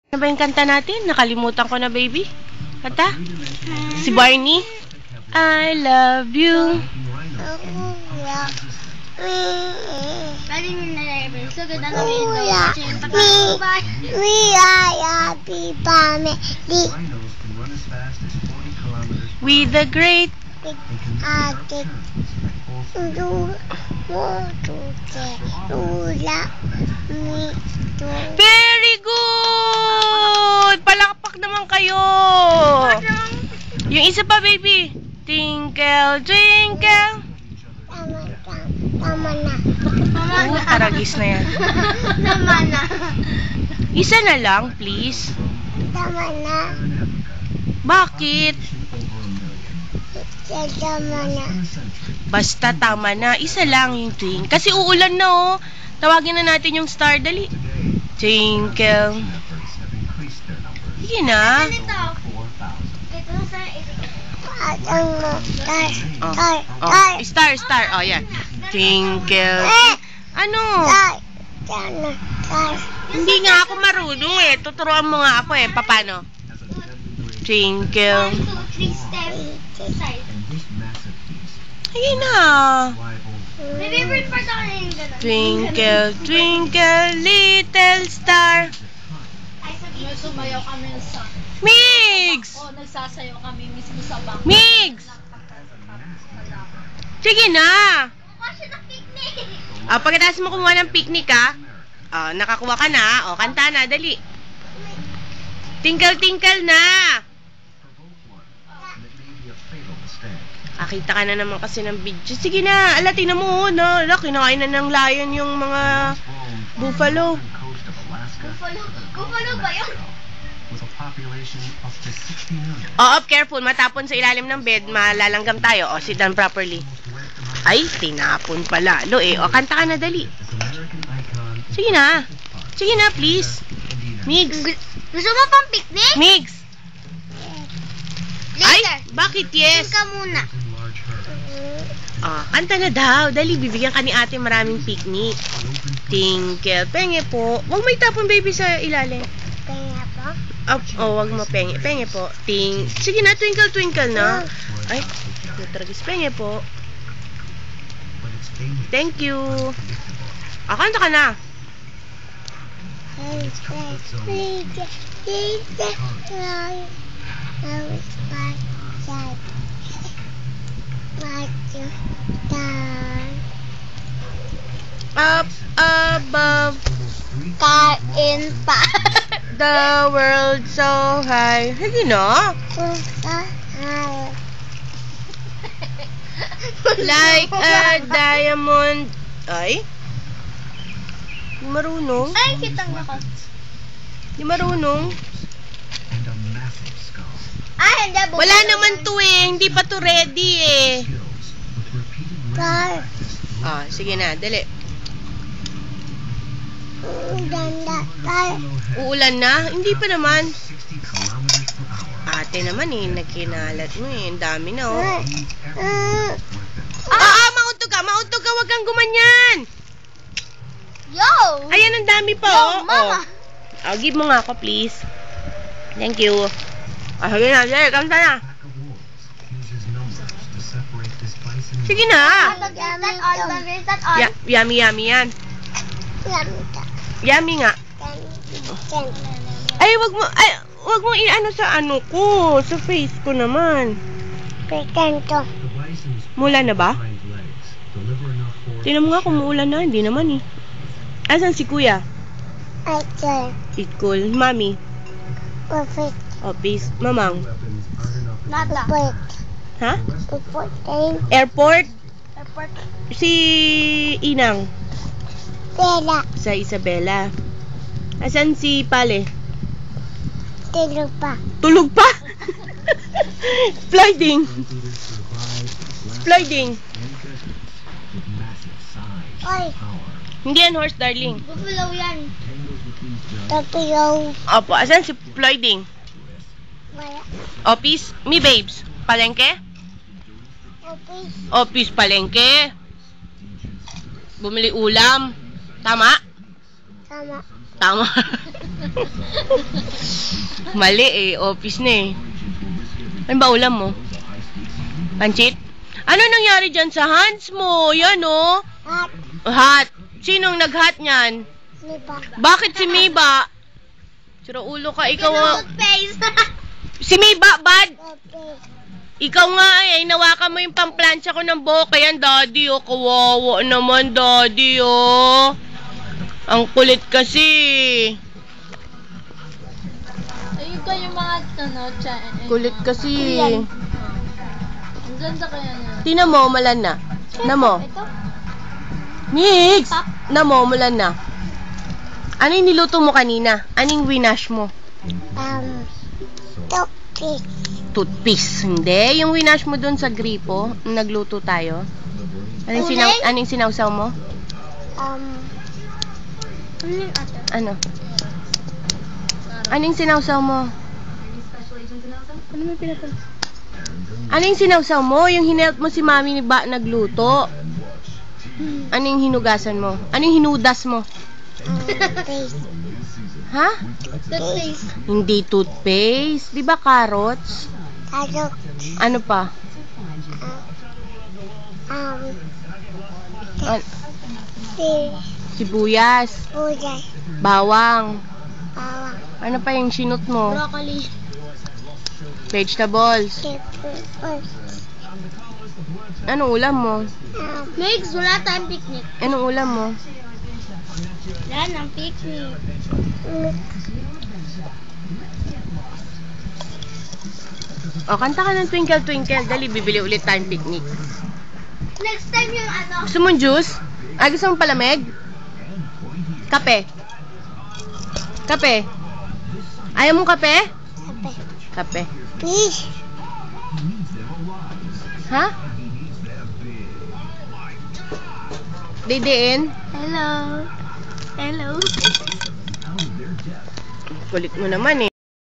Ano ba yung kanta natin? Nakalimutan ko na, baby. Kanta? Si Barney? I love you. We are happy family. With the great Very good! Palakpak naman kayo! Yung isa pa, baby. Twinkle, twinkle. Tama na. Taragis na yan. Tama na. Isa na lang, please. Tama na. Bakit? Tama na. Basta tama na. Isa lang yung twinkle. Kasi uulan na, oh. Tawagin na natin yung star. Dali. Twinkle. Sige na. Star. Oh, yan. Twinkle. Ano? Hindi nga ako marunong eh. Tuturuan mo nga ako eh. Paano? Twinkle. Sige na. May favorite part ako na yung gano'n. Twinkle, twinkle, little star. Sumayaw kami sa... Migs! O, nagsasayaw kami mismo sa bangko. Migs! Sige na. Kasi na picnic. Pagkatapos mo kumuha ng picnic, nakakuha ka na. Kanta na, dali. Tinkle, tinkle na. Kita ka na naman kasi ng video. Sige na, ala, tingnan mo, no? Ala, kinakain na ng lion yung mga buffalo. Buffalo ba yun? Careful, matapon sa ilalim ng bed, malalanggam tayo. Sit down properly. Ay, tinapon pa lalo eh. Kanta ka na, dali. Sige na. Sige na, please. Migs. Gusto mo pang picnic? Migs. Ay, Later. bakit yes? Ka muna. Kanta na daw. Dali, bibigyan ka ni ate maraming picnic. Tinkle. Penge po. Huwag may tapon, baby, sa ilalim. Kaya po? Wag mo penge. Penge po. Sige na, twinkle, twinkle na. Ay, natragis. Penge po. Thank you. Kanta ka na. Up above Kain pa. the world so high. Sige na. Like a diamond. Ay? Di marunong. Ay, kitang ako. Di marunong. Ay, hindi. Wala naman to eh. Hindi pa to ready eh. Sige na. Dali. Uulan na? Hindi pa naman. Ate naman eh. Nagkinalat mo eh. Ang dami na oh. Mauntog ka. Mauntog ka. Huwag kang gumanyan. Yo! Ayan, ang dami pa Yo, oh. mama. Give mo nga ako please. Thank you. Sige na. Sige, kanta na. Sige na. Yummy yan. Yummy nga. Ay, wag mo i-ano sa ano ko. Sa face ko naman. Mula na ba? Tingnan mo nga kung muulan na. Hindi naman eh. Asan si kuya? It's cool. Mami? Office. Mamang? Ha? Airport? Si Inang? Sa Isabela. Asan si Pale? Tulog pa? Sliding. Hindi yan horse, darling. Buffalo yan. Opo, asan si Floyding? Office? Me babes? Palengke? Office, palengke. Bumili ulam. Tama? Tama. Mali eh. Office na eh. Ano ba ulam mo? Pancit? Ano nangyari dyan sa hands mo? Yan oh. Hot. Hot. Sinong nag-hot niyan? Miba. Bakit si Miba? Sira ulo ka. Ikaw oh. Toothpaste. Si Miba, bad. Toothpaste. Ikaw nga ay nawakan mo yung pamplansya ko ng buhok. Ayan, daddy, oh. Kawawa naman, daddy, oh. Ang kulit kasi. Ayun ko yung mga Kulit kasi. Ang ganda kaya na. Tingnan mo, malan na. Na mo. Ito? Mix! Na mo, malan na. Ano yung niluto mo kanina? Anong winash mo? Toothpaste. Toothpaste. Hindi. Yung winash mo dun sa gripo, nung nagluto tayo. Anong sinawsaw mo? Ano yung ate? Ano? Anong sinawsaw mo? Ano may pinapal? Ano yung sinawsaw mo? Yung hinelp mo si mami ni Ba nagluto? Ano yung hinugasan mo? Ano yung hinudas mo? Toothpaste. Ha? Toothpaste. Hindi toothpaste. Di ba carrots? Carrot. Ano pa? Sibuyas. Puyas. Bawang. Bawang. Ano pa yung sinut mo? Broccoli. Vegetables. Anong ulam mo? Mix, wala tayong picnic. Anong ulam mo? Wala nang picnic. O, kanta ka ng Twinkle Twinkle. Dali, bibili ulit tayong picnic. Next time yung ano. Gusto mong juice? Ay, gusto mong palamig? Kape. Kape. Ayaw mong kape? Sabi. Kape. Please. Ha? Didiin? Hello. Hello. Kulit mo naman eh.